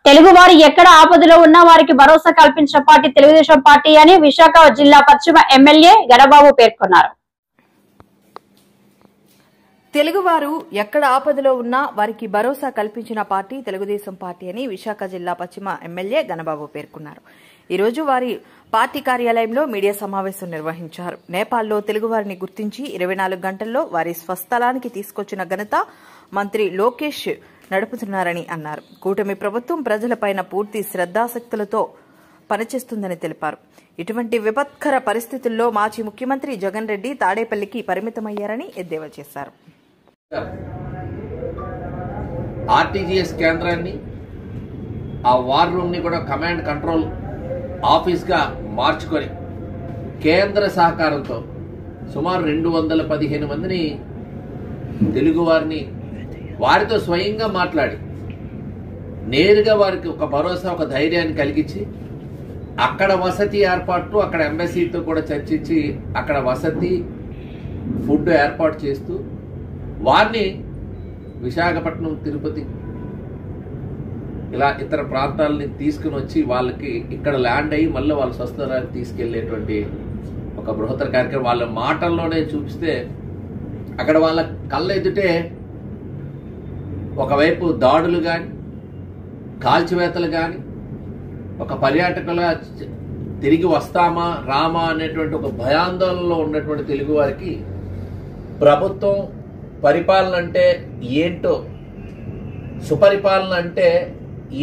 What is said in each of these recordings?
తెలుగువారు ఎక్కడ ఆపదలో ఉన్నా వారికి భరోసా కల్పించిన పార్టీ తెలుగుదేశం పార్టీ అని విశాఖ జిల్లా పశ్చిమ ఎమ్మెల్యే గణబాబు పేర్కొన్నారు. తెలుగువారు ఎక్కడ ఆపదలో ఉన్నా వారికి భరోసా కల్పించిన పార్టీ తెలుగుదేశం పార్టీ అని విశాఖ జిల్లా పశ్చిమ ఎమ్మెల్యే గణబాబు పేర్కొన్నారు. ఈ రోజు వారి పార్టీ కార్యాలయంలో మీడియా సమావేశం నిర్వహించారు. నేపాల్లో తెలుగువారిని గుర్తించి 24 గంటల్లో వారి స్వస్థలానికి తీసుకొచ్చిన ఘనత మంత్రి లోకేష్ నడుపుతున్నారని అన్నారు. కూటమి ప్రభుత్వం ప్రజలపైన పూర్తి శ్రద్ధాశక్తులతో పనిచేస్తుందని తెలిపారు. ఇటువంటి విపత్కర పరిస్థితుల్లో మాజీ ముఖ్యమంత్రి జగన్ రెడ్డి తాడేపల్లికి పరిమితమయ్యారని ఎద్దేవా చేశారు. ఆర్టీజీఎస్ కేంద్రాన్ని ఆ వార్ రూమ్ ని కూడా కమాండ్ కంట్రోల్ ఆఫీస్ గా మార్చుకొని కేంద్ర సహకారంతో సుమారు 215 మందిని తెలుగు వారిని వారితో స్వయంగా మాట్లాడి నేరుగా వారికి ఒక భరోసా ఒక ధైర్యాన్ని కలిగించి అక్కడ వసతి ఏర్పాటు అక్కడ ఎంబసీతో కూడా చర్చించి అక్కడ వసతి ఫుడ్ ఏర్పాటు చేస్తూ వారిని విశాఖపట్నం తిరుపతి ఇలా ఇతర ప్రాంతాలని తీసుకుని వచ్చి వాళ్ళకి ఇక్కడ ల్యాండ్ అయ్యి మళ్ళీ వాళ్ళ స్వస్థలానికి తీసుకెళ్లేటువంటి ఒక బృహత్తర కార్యక్రమం వాళ్ళ మాటల్లోనే చూపిస్తే అక్కడ వాళ్ళ కళ్ళ ఎదుటే ఒకవైపు దాడులు కానీ కాల్చివేతలు కానీ ఒక పర్యాటకుల తిరిగి వస్తామా రామా అనేటువంటి ఒక భయాందోళనలో ఉన్నటువంటి తెలుగు వారికి ప్రభుత్వం పరిపాలన అంటే ఏంటో సుపరిపాలన అంటే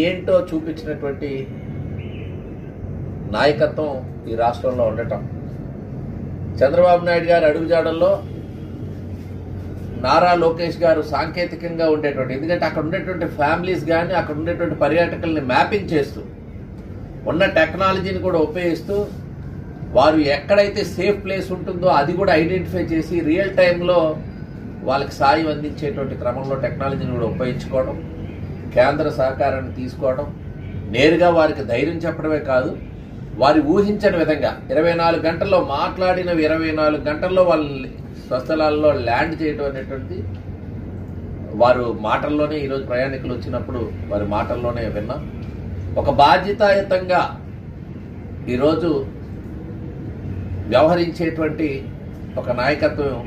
ఏంటో చూపించినటువంటి నాయకత్వం ఈ రాష్ట్రంలో ఉండటం చంద్రబాబు నాయుడు గారు అడుగుజాడల్లో నారా లోకేష్ గారు సాంకేతికంగా ఉండేటువంటి ఎందుకంటే అక్కడ ఉండేటువంటి ఫ్యామిలీస్ కానీ అక్కడ ఉండేటువంటి పర్యాటకుల్ని మ్యాపింగ్ చేస్తూ ఉన్న టెక్నాలజీని కూడా ఉపయోగిస్తూ వారు ఎక్కడైతే సేఫ్ ప్లేస్ ఉంటుందో అది కూడా ఐడెంటిఫై చేసి రియల్ టైంలో వాళ్ళకి సాయం అందించేటువంటి క్రమంలో టెక్నాలజీని కూడా ఉపయోగించుకోవడం కేంద్ర సహకారాన్ని తీసుకోవడం నేరుగా వారికి ధైర్యం చెప్పడమే కాదు వారి ఊహించని విధంగా 24 గంటల్లో మాట్లాడిన 24 గంటల్లో వాళ్ళ స్వస్థలాల్లో ల్యాండ్ చేయడం అనేటువంటి వారు మాటల్లోనే ఈరోజు ప్రయాణికులు వచ్చినప్పుడు వారి మాటల్లోనే విన్నాం. ఒక బాధ్యతాయుతంగా ఈరోజు వ్యవహరించేటువంటి ఒక నాయకత్వం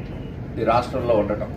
ఈ రాష్ట్రంలో ఉండటం